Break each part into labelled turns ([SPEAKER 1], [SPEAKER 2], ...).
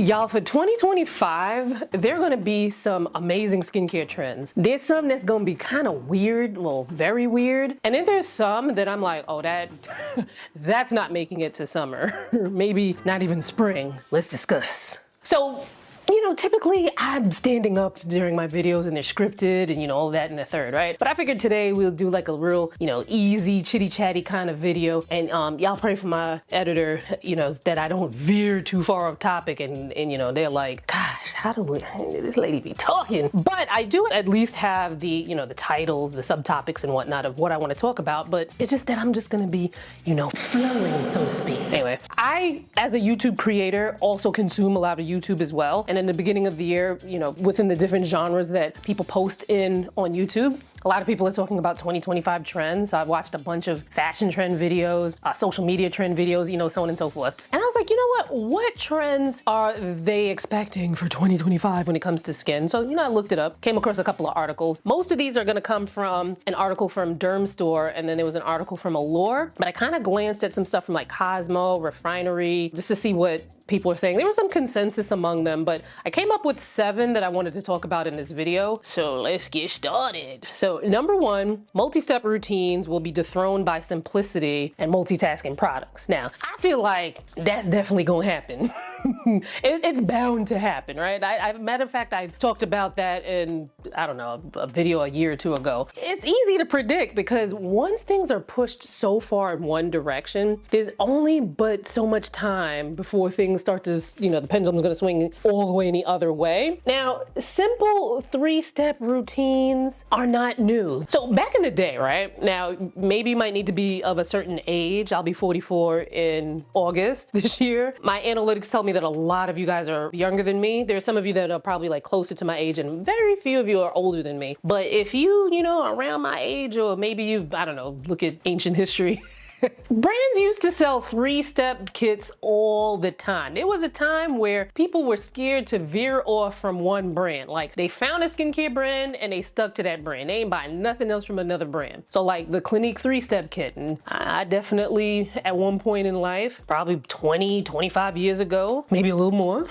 [SPEAKER 1] Y'all, for 2025, there are gonna be some amazing skincare trends. There's some that's gonna be kind of weird, well, very weird. And then there's some that I'm like, oh, that's not making it to summer. Maybe not even spring. Let's discuss. So, you know, typically I'm standing up during my videos and they're scripted and, you know, all that in the third, right? But I figured today we'll do like a real, you know, easy, chitty chatty kind of video. And y'all pray for my editor, you know, that I don't veer too far off topic and you know, they're like, gosh, how do this lady be talking? But I do at least have the, you know, the titles, the subtopics and whatnot of what I want to talk about. But it's just that I'm just gonna be, you know, flowing, so to speak. Anyway, I, as a YouTube creator, also consume a lot of YouTube as well. And in the beginning of the year, you know, within the different genres that people post in on YouTube, a lot of people are talking about 2025 trends. So I've watched a bunch of fashion trend videos, social media trend videos, you know, so on and so forth. And I was like, you know what trends are they expecting for 2025 when it comes to skin? So, you know, I looked it up, came across a couple of articles. Most of these are gonna come from an article from Derm Store, and then there was an article from Allure, but I kind of glanced at some stuff from like Cosmo, Refinery, just to see what people are saying. There was some consensus among them, but I came up with 7 that I wanted to talk about in this video. So let's get started. So number 1, multi-step routines will be dethroned by simplicity and multitasking products. Now, I feel like that's definitely gonna happen. It's bound to happen, right? Matter of fact, I talked about that in, I don't know, a video a year or 2 ago. It's easy to predict because once things are pushed so far in one direction, there's only but so much time before things start to, you know, the pendulum's gonna swing all the way in the other way. Now, simple 3-step routines are not new. So back in the day, right? Now, maybe you might need to be of a certain age. I'll be 44 in August this year. My analytics tell me that a lot of you guys are younger than me. There's some of you that are probably like closer to my age and very few of you are older than me. But if you know, around my age, or maybe you, I don't know, look at ancient history, brands used to sell 3-step kits all the time. There was a time where people were scared to veer off from one brand. Like, they found a skincare brand and they stuck to that brand. They ain't buying nothing else from another brand. So like the Clinique 3-step kit, and I definitely at one point in life, probably 20, 25 years ago, maybe a little more,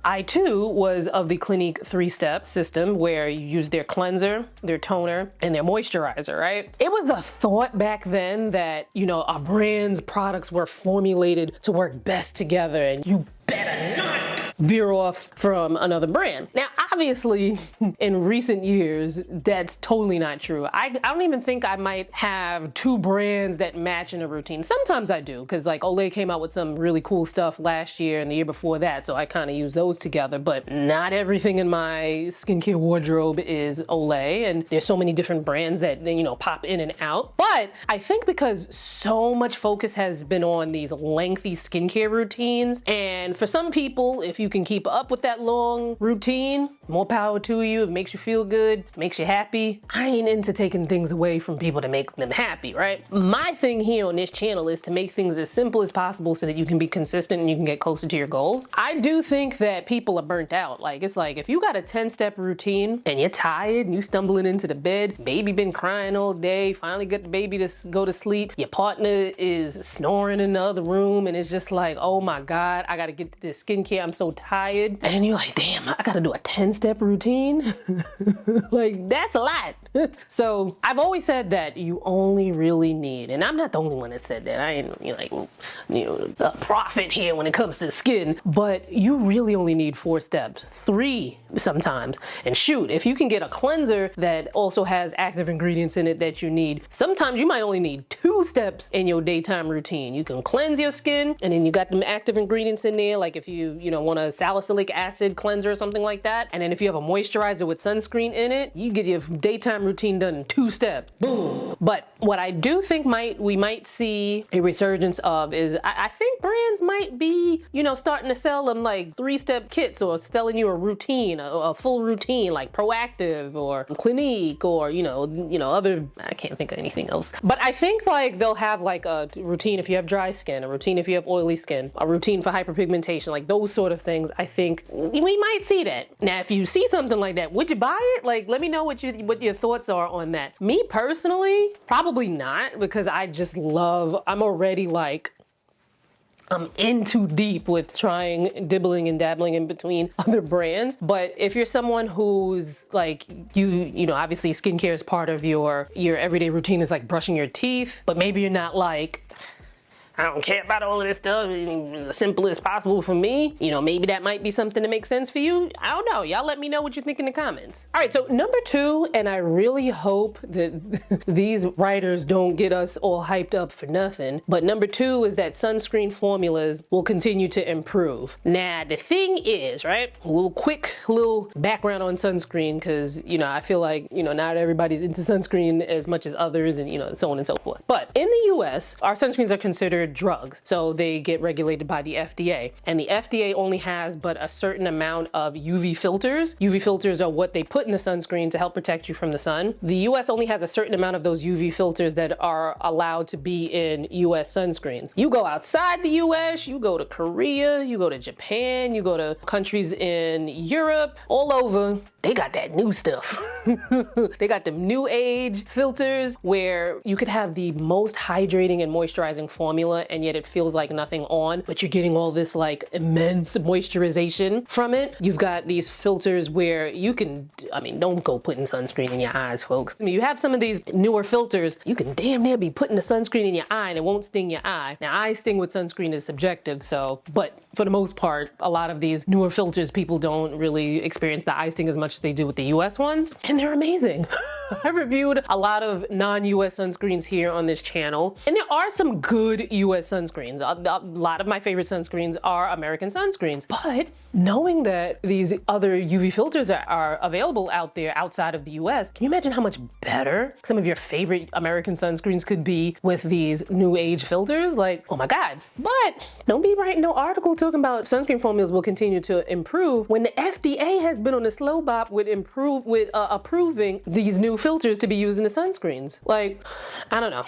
[SPEAKER 1] I too was of the Clinique 3-step system where you use their cleanser, their toner, and their moisturizer, right? It was the thought back then that, you know, a brand's products were formulated to work best together and you better not veer off from another brand. Now, obviously, in recent years, that's totally not true. I don't even think I might have 2 brands that match in a routine. Sometimes I do, because like Olay came out with some really cool stuff last year and the year before that, so I kind of use those together, but not everything in my skincare wardrobe is Olay, and there's so many different brands that, you know, pop in and out. But I think because so much focus has been on these lengthy skincare routines, and for some people, if you can keep up with that long routine, more power to you. It makes you feel good, makes you happy. I ain't into taking things away from people to make them happy, right? My thing here on this channel is to make things as simple as possible so that you can be consistent and you can get closer to your goals. I do think that people are burnt out. Like, it's like if you got a 10-step routine and you're tired and you stumbling into the bed, baby been crying all day, finally get the baby to go to sleep, your partner is snoring in the other room, and it's just like, oh my God, I gotta get to this skincare, I'm so tired. And then you're like, damn, I gotta do a 10-step routine? Like, that's a lot. So I've always said that you only really need, and I'm not the only one that said that. I ain't, you know, a prophet here when it comes to skin, but you really only need 4 steps, 3 sometimes. And shoot, if you can get a cleanser that also has active ingredients in it that you need, sometimes you might only need 2 steps in your daytime routine. You can cleanse your skin, and then you got them active ingredients in there, like if you know, want a salicylic acid cleanser or something like that. And then if you have a moisturizer with sunscreen in it, you get your daytime routine done in 2 steps. Boom. But what I do think we might see a resurgence of is I think brands might be, you know, starting to sell them like 3-step kits, or selling you a routine, a full routine, like Proactive or Clinique, or you know other, I can't think of anything else. But I think like they'll have like a routine if you have dry skin, a routine if you have oily skin, a routine for hyperpigmentation, like those sort of things. I think we might see that. Now, if you see something like that, would you buy it? Like, let me know what your thoughts are on that. Me personally, probably not, because I just love, I'm already like, I'm in too deep with trying, dibbling and dabbling in between other brands. But if you're someone who's like, you know, obviously skincare is part of your everyday routine, is like brushing your teeth, but maybe you're not like, I don't care about all of this stuff, the simplest possible for me. You know, maybe that might be something to make sense for you. I don't know. Y'all let me know what you think in the comments. All right, so number 2, and I really hope that these writers don't get us all hyped up for nothing, but number 2 is that sunscreen formulas will continue to improve. Now, the thing is, right, a little quick little background on sunscreen, because, you know, I feel like, you know, not everybody's into sunscreen as much as others, and, you know, so on and so forth. But in the US, our sunscreens are considered drugs, so they get regulated by the FDA, and the FDA only has but a certain amount of UV filters. UV filters are what they put in the sunscreen to help protect you from the sun. The US only has a certain amount of those UV filters that are allowed to be in US sunscreens. You go outside the US, you go to Korea, you go to Japan, you go to countries in Europe, all over, they got that new stuff. They got the new age filters where you could have the most hydrating and moisturizing formula and yet it feels like nothing on, but you're getting all this like immense moisturization from it. You've got these filters where you can, I mean, don't go putting sunscreen in your eyes, folks. I mean, you have some of these newer filters, you can damn near be putting the sunscreen in your eye and it won't sting your eye. Now, eye sting with sunscreen is subjective, so, but for the most part, a lot of these newer filters, people don't really experience the eye sting as much as they do with the US ones, and they're amazing. I reviewed a lot of non-US sunscreens here on this channel, and there are some good US sunscreens. A lot of my favorite sunscreens are American sunscreens, but knowing that these other UV filters are available out there outside of the US, can you imagine how much better some of your favorite American sunscreens could be with these new age filters? Like, oh my God. But don't be writing no article talking about sunscreen formulas will continue to improve when the FDA has been on a slow bop with approving these new filters to be used in the sunscreens. Like, I don't know.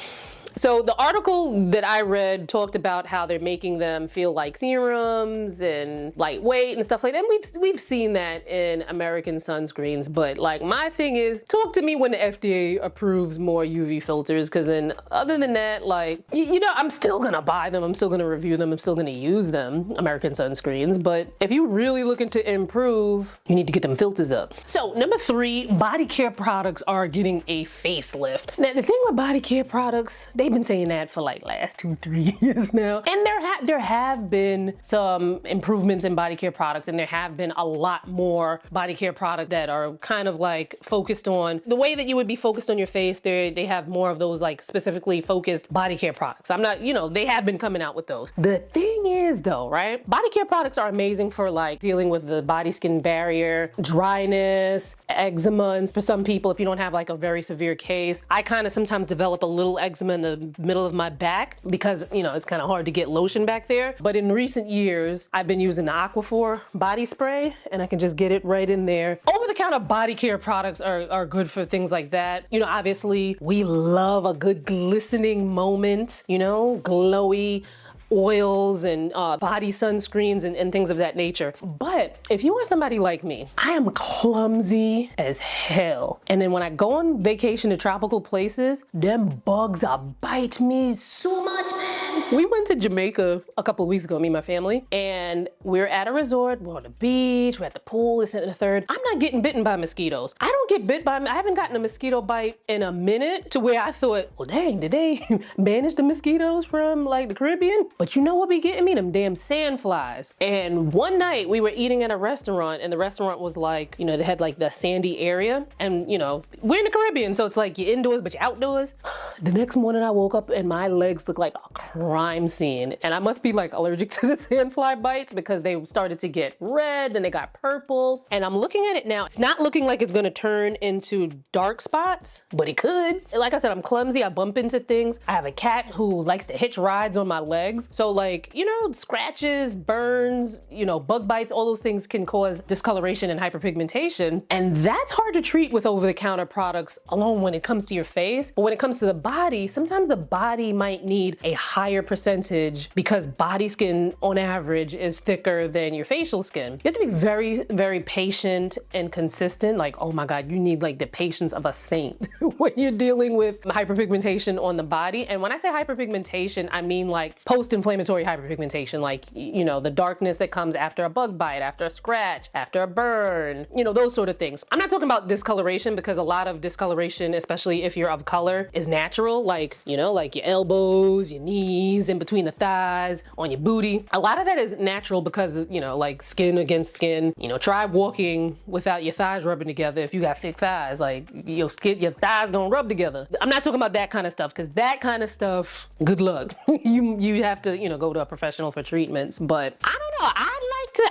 [SPEAKER 1] So the article that I read talked about how they're making them feel like serums and lightweight and stuff like that. And we've seen that in American sunscreens, but like my thing is, talk to me when the FDA approves more UV filters, because then other than that, like, you know, I'm still gonna buy them, I'm still gonna review them, I'm still gonna use them, American sunscreens, but if you're really looking to improve, you need to get them filters up. So number 3, body care products are getting a facelift. Now the thing with body care products, they've been saying that for like last 2-3 years now. And there have been some improvements in body care products, and there have been a lot more body care products that are kind of like focused on the way that you would be focused on your face. They have more of those like specifically focused body care products. I'm not, you know, they have been coming out with those. The thing is though, right? Body care products are amazing for like dealing with the body skin barrier, dryness, eczema, and for some people, if you don't have like a very severe case, I kind of sometimes develop a little eczema in the middle of my back because, you know, it's kind of hard to get lotion back there. But in recent years, I've been using the Aquaphor body spray, and I can just get it right in there. Over-the-counter body care products are good for things like that. You know, obviously, we love a good glistening moment, you know, glowy oils and body sunscreens and things of that nature. But if you are somebody like me, I am clumsy as hell. And then when I go on vacation to tropical places, them bugs bite me so much, man. We went to Jamaica a couple of weeks ago, me and my family, and we're at a resort, we're on the beach, we're at the pool, this and the third. I'm not getting bitten by mosquitoes. I don't get bit by, I haven't gotten a mosquito bite in a minute to where I thought, well dang, did they banish the mosquitoes from like the Caribbean? But you know what be getting me? Them damn sand flies. And one night we were eating at a restaurant, and the restaurant was like, you know, they had like the sandy area, and you know, we're in the Caribbean, so it's like you're indoors, but you're outdoors. The next morning I woke up and my legs looked like a crime scene. And I must be like allergic to the sandfly bites because they started to get red, then they got purple. And I'm looking at it now. It's not looking like it's gonna turn into dark spots, but it could. Like I said, I'm clumsy, I bump into things. I have a cat who likes to hitch rides on my legs. So like, you know, scratches, burns, you know, bug bites, all those things can cause discoloration and hyperpigmentation. And that's hard to treat with over-the-counter products alone when it comes to your face. But when it comes to the body, sometimes the body might need a higher percentage because body skin on average is thicker than your facial skin. You have to be very, very patient and consistent. Like, oh my God, you need like the patience of a saint when you're dealing with hyperpigmentation on the body. And when I say hyperpigmentation, I mean like post-inflammatory hyperpigmentation, like, you know, the darkness that comes after a bug bite, after a scratch, after a burn, you know, those sort of things. I'm not talking about discoloration because a lot of discoloration, especially if you're of color, is natural. Like, you know, like your elbows, your knees, in between the thighs, on your booty. A lot of that is natural because, you know, like skin against skin. You know, try walking without your thighs rubbing together if you got thick thighs. Like your thighs gonna rub together. I'm not talking about that kind of stuff because that kind of stuff, good luck. you have to, you know, go to a professional for treatments. But I don't know.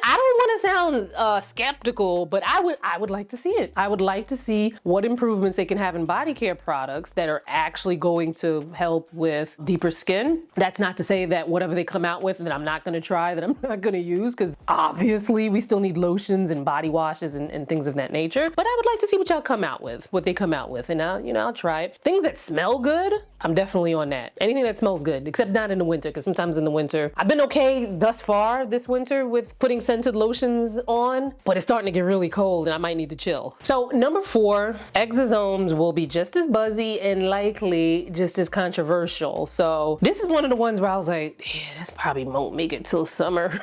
[SPEAKER 1] I don't want to sound skeptical, but I would like to see it. I would like to see what improvements they can have in body care products that are actually going to help with deeper skin. That's not to say that whatever they come out with that I'm not going to try, that I'm not going to use, because obviously we still need lotions and body washes and things of that nature. But I would like to see what y'all come out with, what they come out with, and I'll try it. Things that smell good, I'm definitely on that. Anything that smells good, except not in the winter, because sometimes in the winter, I've been okay thus far this winter with putting scented lotions on, but it's starting to get really cold and I might need to chill. So number 4, Exosomes will be just as buzzy and likely just as controversial. So this is one of the ones where I was like, yeah, this probably won't make it till summer.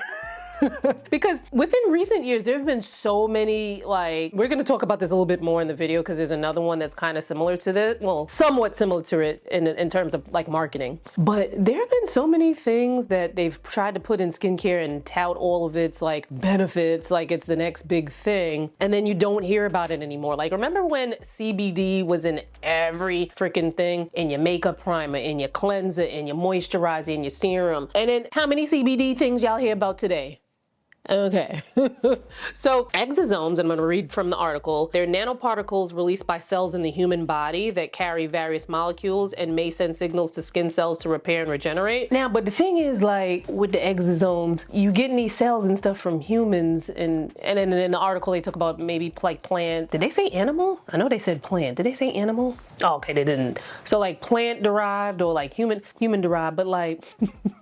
[SPEAKER 1] Because within recent years, there have been so many, like, we're going to talk about this a little bit more in the video because there's another one that's kind of similar to this, well, somewhat similar to it in terms of like marketing. But there have been so many things that they've tried to put in skincare and tout all of its like benefits, like it's the next big thing, and then you don't hear about it anymore. Like, remember when CBD was in every freaking thing, in your makeup primer, in your cleanser, in your moisturizer, in your serum, and then how many CBD things y'all hear about today? Okay. So exosomes, I'm going to read from the article. They're nanoparticles released by cells in the human body that carry various molecules and may send signals to skin cells to repair and regenerate. Now, but the thing is, like with the exosomes, you getting these cells and stuff from humans, and then in the article they talk about maybe like plant. Did they say animal? I know they said plant. Did they say animal? Oh, okay, they didn't. So like plant derived or like human derived, but like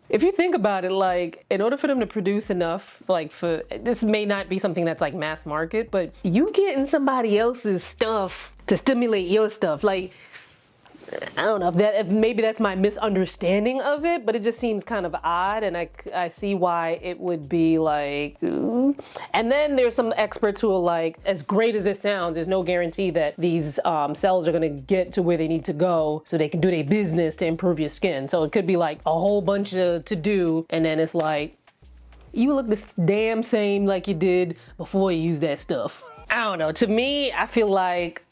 [SPEAKER 1] if you think about it, like in order for them to produce enough, like for this may not be something that's like mass market, but you getting somebody else's stuff to stimulate your stuff, like I don't know if maybe that's my misunderstanding of it, but it just seems kind of odd, and I see why it would be like, ooh. And then there's some experts who are like, as great as this sounds, there's no guarantee that these cells are gonna get to where they need to go so they can do their business to improve your skin. So it could be like a whole bunch to do, and then it's like, you look the damn same like you did before you used that stuff. I don't know, to me, I feel like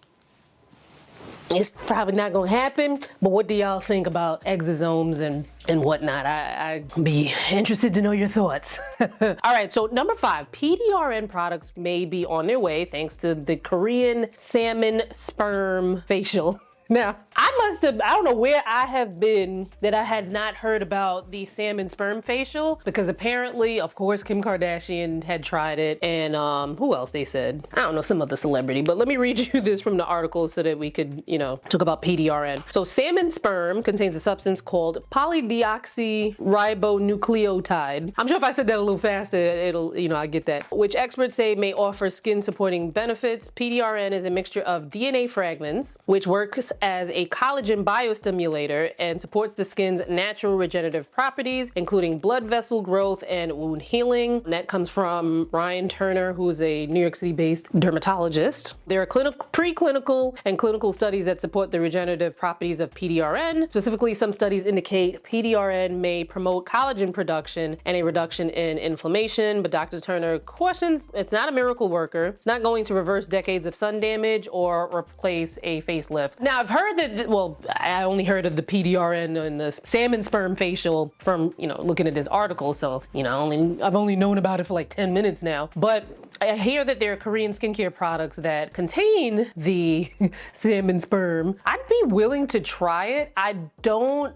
[SPEAKER 1] it's probably not gonna happen, but what do y'all think about exosomes and whatnot? I'd be interested to know your thoughts. All right, so number 5, PDRN products may be on their way thanks to the Korean Salmon SPERM facial. Now, I don't know where I have been that I had not heard about the Salmon SPERM facial, because apparently, of course, Kim Kardashian had tried it, and who else they said? I don't know, some other celebrity, but let me read you this from the article so that we could, you know, talk about PDRN. So Salmon SPERM contains a substance called polydeoxyribonucleotide. I'm sure if I said that a little faster, it'll, you know, I get that. Which experts say may offer skin supporting benefits. PDRN is a mixture of DNA fragments, which works as a collagen biostimulator and supports the skin's natural regenerative properties, including blood vessel growth and wound healing. And that comes from Ryan Turner, who's a New York City-based dermatologist. There are preclinical and clinical studies that support the regenerative properties of PDRN. Specifically, some studies indicate PDRN may promote collagen production and a reduction in inflammation, but Dr. Turner cautions it's not a miracle worker. It's not going to reverse decades of sun damage or replace a facelift. Now, I've heard that, well, I only heard of the PDRN and the Salmon SPERM facial from, you know, looking at this article. So, you know, I've only known about it for like 10 minutes now. But I hear that there are Korean skincare products that contain the Salmon SPERM. I'd be willing to try it. I don't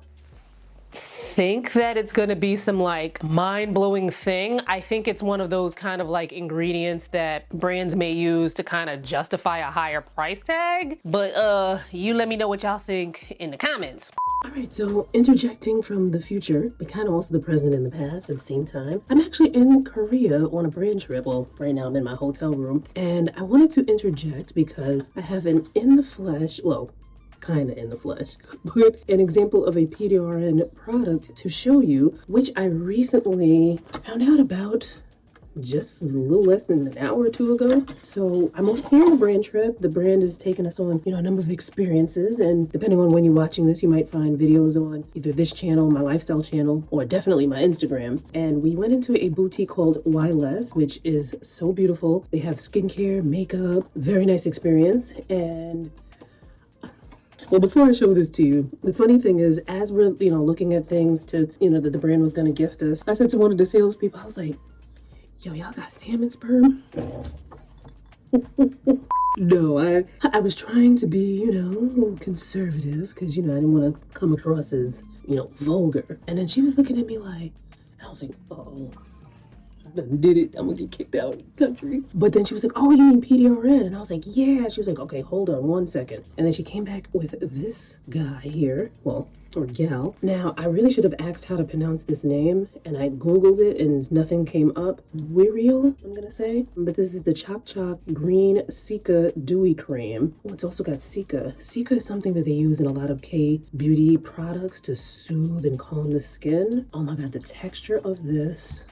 [SPEAKER 1] think that it's gonna be some like mind-blowing thing. I think it's one of those kind of like ingredients that brands may use to kind of justify a higher price tag. But you let me know what y'all think in the comments. All right, so interjecting from the future, but kind of also the present and the past at the same time. I'm actually in Korea on a brand trip. Well, right now I'm in my hotel room, and I wanted to interject because I have an in the flesh, well, kind of in the flesh, but an example of a PDRN product to show you, which I recently found out about just a little less than an hour or two ago. So I'm over here on a brand trip. The brand is taking us on, a number of experiences, and depending on when you're watching this, you might find videos on either this channel, my lifestyle channel, or definitely my Instagram. And we went into a boutique called Y Less, which is so beautiful. They have skincare, makeup, very nice experience. And well, before I show this to you, the funny thing is, as we're, looking at things to, that the brand was going to gift us, I said to one of the salespeople, I was like, yo, y'all got salmon sperm? No, I was trying to be, conservative because, I didn't want to come across as, vulgar. And then she was looking at me like, I was like, uh-oh. Did it, I'm gonna get kicked out of the country. But then she was like, oh, you mean PDRN? And I was like, yeah. She was like, okay, hold on one second. And then she came back with this guy here, well, or gal. Now, I really should have asked how to pronounce this name, and I Googled it and nothing came up. Wiriel, I'm gonna say. But this is the Chok Chok Green Cica Dewy Cream. Oh, it's also got Cica. Cica is something that they use in a lot of K-beauty products to soothe and calm the skin. Oh my God, the texture of this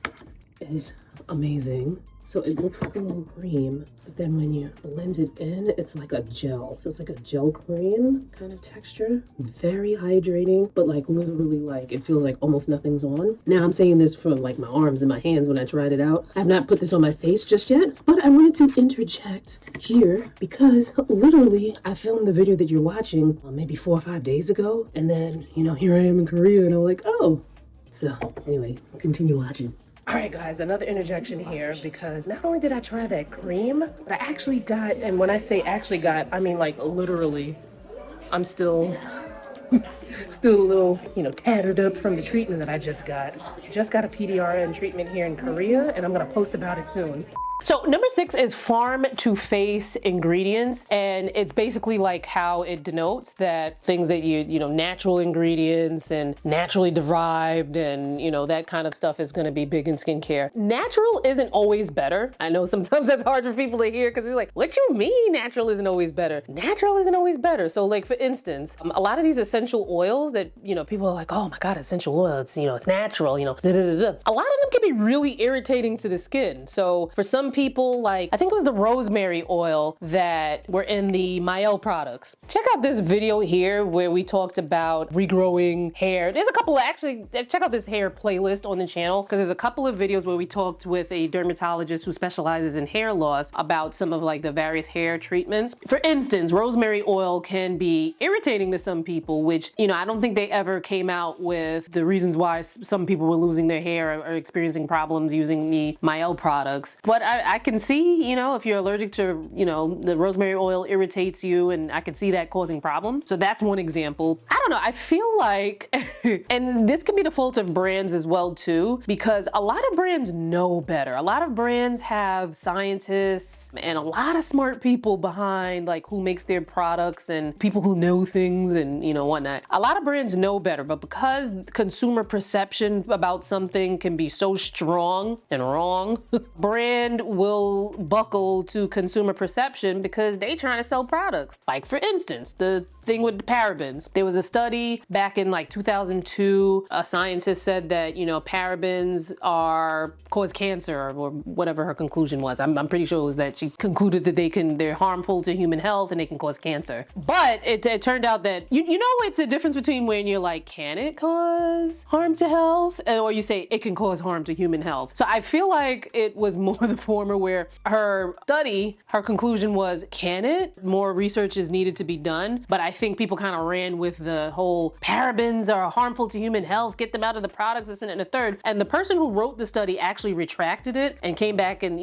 [SPEAKER 1] is amazing. So it looks like a little cream, but then when you blend it in, it's like a gel. So it's like a gel cream kind of texture. Very hydrating, but like literally like it feels like almost nothing's on. Now I'm saying this from like my arms and my hands when I tried it out. I have not put this on my face just yet, but I wanted to interject here because literally I filmed the video that you're watching maybe 4 or 5 days ago. And then, here I am in Korea and I'm like, oh. So anyway, continue watching. All right, guys, another interjection here because not only did I try that cream, but I actually got, and when I say actually got, I mean like literally, I'm still a little, tattered up from the treatment that I just got. Just got a PDRN treatment here in Korea, and I'm gonna post about it soon. So number 6 is farm to face ingredients, and it's basically like how it denotes that things that natural ingredients and naturally derived and that kind of stuff is going to be big in skincare. Natural isn't always better. I know sometimes that's hard for people to hear because they're like, what you mean natural isn't always better? Natural isn't always better. So like for instance, a lot of these essential oils that people are like, oh my God, essential oil, it's it's natural, da, da, da, da. A lot of them can be really irritating to the skin. So for some people, like I think it was the rosemary oil that were in the MY products. Check out this video here where we talked about regrowing hair. There's a couple of, actually check out this hair playlist on the channel because there's a couple of videos where we talked with a dermatologist who specializes in hair loss about some of like the various hair treatments. For instance, rosemary oil can be irritating to some people, which I don't think they ever came out with the reasons why some people were losing their hair or experiencing problems using the MY products. But I can see, if you're allergic to, the rosemary oil irritates you, and I can see that causing problems. So that's one example. I don't know, I feel like, and this could be the fault of brands as well too, because a lot of brands know better. A lot of brands have scientists and a lot of smart people behind like who makes their products and people who know things and whatnot. A lot of brands know better, but because consumer perception about something can be so strong and wrong, brand will buckle to consumer perception because they trying to sell products. Like for instance, the thing with the parabens. There was a study back in like 2002. A scientist said that, parabens cause cancer or whatever her conclusion was. I'm pretty sure it was that she concluded that they're harmful to human health and they can cause cancer. But it turned out that, it's a difference between when you're like, can it cause harm to health? Or you say it can cause harm to human health. So I feel like it was more the former where her conclusion was, can it? More research is needed to be done. But I think people kind of ran with the whole parabens are harmful to human health, get them out of the products, this and the third. And the person who wrote the study actually retracted it and came back and,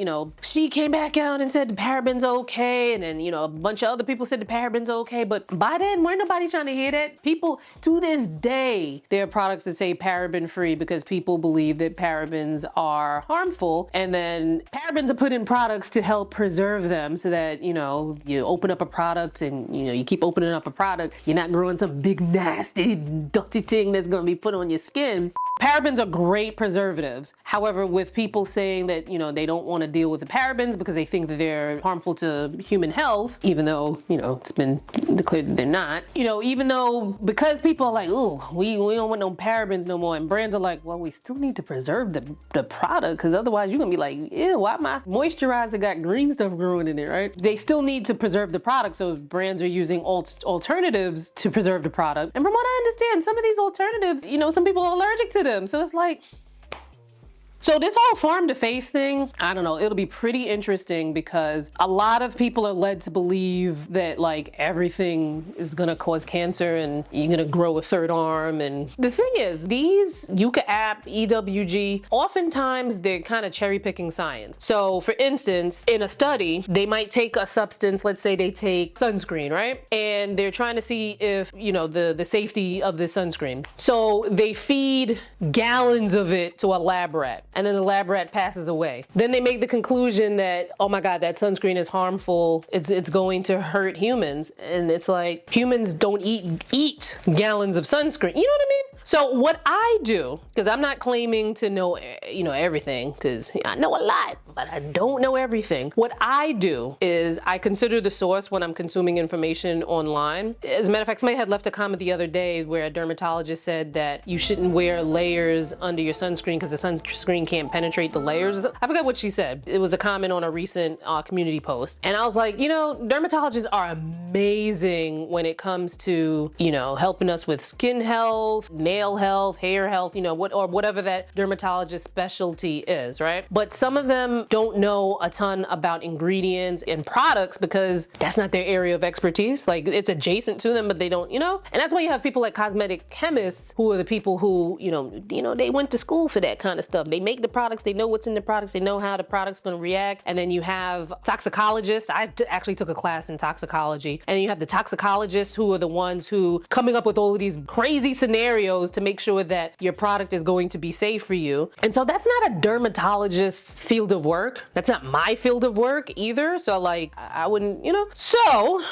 [SPEAKER 1] she came back out and said the parabens okay. And then, a bunch of other people said the parabens okay. But by then, weren't nobody trying to hear that? People, to this day, there are products that say paraben free because people believe that parabens are harmful. And then parabens parabens are put in products to help preserve them so that, you know, you open up a product and, you know, you keep opening up a product, you're not growing some big nasty dirty thing that's going to be put on your skin. Parabens are great preservatives. However, with people saying that, you know, they don't want to deal with the parabens because they think that they're harmful to human health, even though, you know, it's been declared that they're not, you know, even though, because people are like, oh, we don't want no parabens no more. And brands are like, well, we still need to preserve the product because otherwise you're going to be like, ew, why my moisturizer got green stuff growing in it, right? They still need to preserve the product. So brands are using alternatives to preserve the product. And from what I understand, some of these alternatives, you know, some people are allergic to them. So it's like, so this whole farm to face thing, I don't know, it'll be pretty interesting because a lot of people are led to believe that like everything is gonna cause cancer and you're gonna grow a third arm. And the thing is, these Yucca app, EWG, oftentimes they're kind of cherry picking science. So for instance, in a study, they might take a substance, let's say they take sunscreen, right? And they're trying to see if, you know, the safety of the sunscreen. So they feed gallons of it to a lab rat. And then the lab rat passes away. Then they make the conclusion that, oh my God, that sunscreen is harmful. It's going to hurt humans. And it's like, humans don't eat gallons of sunscreen. You know what I mean? So what I do, because I'm not claiming to know, you know, everything, because I know a lot, but I don't know everything. What I do is I consider the source when I'm consuming information online. As a matter of fact, somebody had left a comment the other day where a dermatologist said that you shouldn't wear layers under your sunscreen because the sunscreen can't penetrate the layers. I forgot what she said. It was a comment on a recent community post. And I was like, you know, dermatologists are amazing when it comes to, you know, helping us with skin health, nail health, hair health, you know, whatever that dermatologist specialty is, right? But some of them don't know a ton about ingredients and products because that's not their area of expertise. Like it's adjacent to them, but they don't, you know? And that's why you have people like cosmetic chemists who are the people who, you know, they went to school for that kind of stuff. They make the products, they know what's in the products, they know how the product's gonna react. And then you have toxicologists. I actually took a class in toxicology. And you have the toxicologists who are the ones who coming up with all of these crazy scenarios to make sure that your product is going to be safe for you. And so that's not a dermatologist's field of work. That's not my field of work either. So like, I wouldn't, you know. So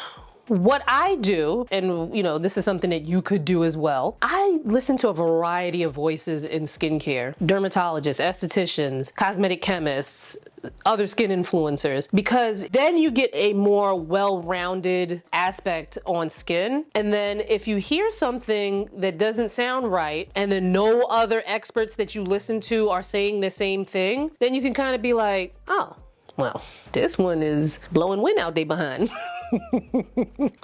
[SPEAKER 1] what I do, and you know, this is something that you could do as well, I listen to a variety of voices in skincare. Dermatologists, estheticians, cosmetic chemists, other skin influencers, because then you get a more well-rounded aspect on skin. And then if you hear something that doesn't sound right and then no other experts that you listen to are saying the same thing, then you can kind of be like, oh, well, this one is blowing wind out they behind.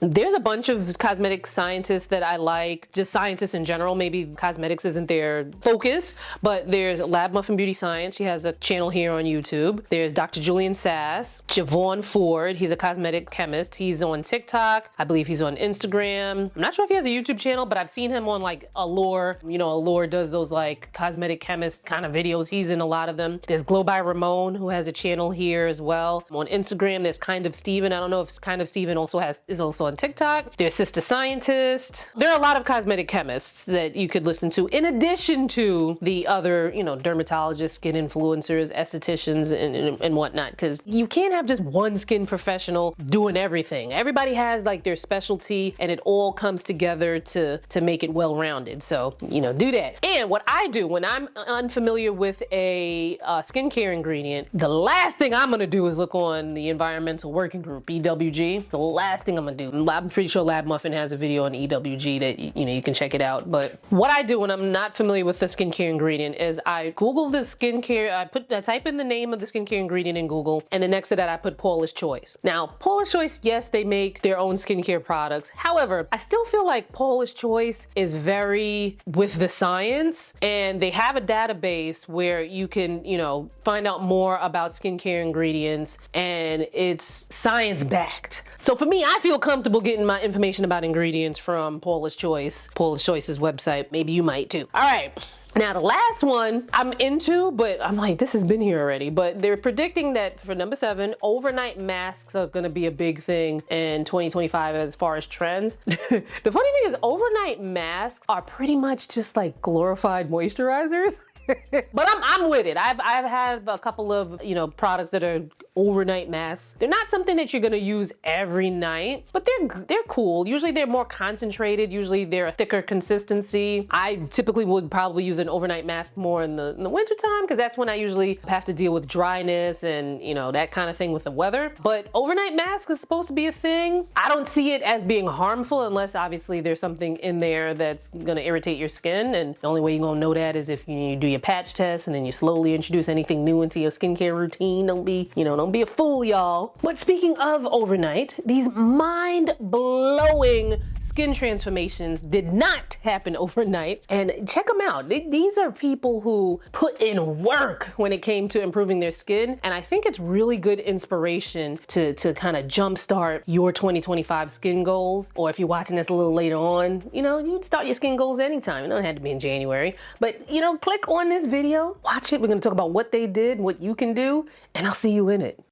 [SPEAKER 1] There's a bunch of cosmetic scientists that I like, just scientists in general. Maybe cosmetics isn't their focus, but there's Lab Muffin Beauty Science. She has a channel here on YouTube. There's Dr. Julian Sass, Javon Ford. He's a cosmetic chemist. He's on TikTok. I believe he's on Instagram. I'm not sure if he has a YouTube channel, but I've seen him on like Allure. You know, Allure does those like cosmetic chemist kind of videos. He's in a lot of them. There's Glow by Ramon, who has a channel here as well. On Instagram, there's Kind of Steven. I don't know if Kind of Steven is also on TikTok. There's Sister Scientist. There are a lot of cosmetic chemists that you could listen to in addition to the other, you know, dermatologists, skin influencers, estheticians, and whatnot, because you can't have just one skin professional doing everything. Everybody has like their specialty and it all comes together to make it well-rounded. So, you know, do that. And what I do when I'm unfamiliar with a skincare ingredient, the last thing I'm gonna do is look on the Environmental Working Group, EWG. The last thing I'm gonna do. I'm pretty sure Lab Muffin has a video on EWG that, you know, you can check it out. But what I do when I'm not familiar with the skincare ingredient is I Google the skincare, I type in the name of the skincare ingredient in Google, and then next to that I put Paula's Choice. Now, Paula's Choice, yes, they make their own skincare products. However, I still feel like Paula's Choice is very with the science, and they have a database where you can, you know, find out more about skincare ingredients, and it's science-backed. So for me, I feel comfortable getting my information about ingredients from Paula's Choice's website. Maybe you might too. All right. Now the last one I'm into, but I'm like, this has been here already, but they're predicting that for number 7, overnight masks are gonna be a big thing in 2025 as far as trends. The funny thing is overnight masks are pretty much just like glorified moisturizers. But I'm with it. I've had a couple of, you know, products that are overnight masks. They're not something that you're gonna use every night, but they're cool. Usually they're more concentrated. Usually they're a thicker consistency. I typically would probably use an overnight mask more in the winter time, because that's when I usually have to deal with dryness and, you know, that kind of thing with the weather. But overnight mask is supposed to be a thing. I don't see it as being harmful unless obviously there's something in there that's gonna irritate your skin. And the only way you're gonna know that is if you do your patch test and then you slowly introduce anything new into your skincare routine. Don't be, you know, don't be a fool, y'all. But speaking of overnight, these mind-blowing skin transformations did not happen overnight. And check them out. These are people who put in work when it came to improving their skin. And I think it's really good inspiration to kind of jumpstart your 2025 skin goals. Or if you're watching this a little later on, you know, you can start your skin goals anytime. It don't have to be in January. But, you know, click on this video, watch it. We're going to talk about what they did, what you can do, and I'll see you in it.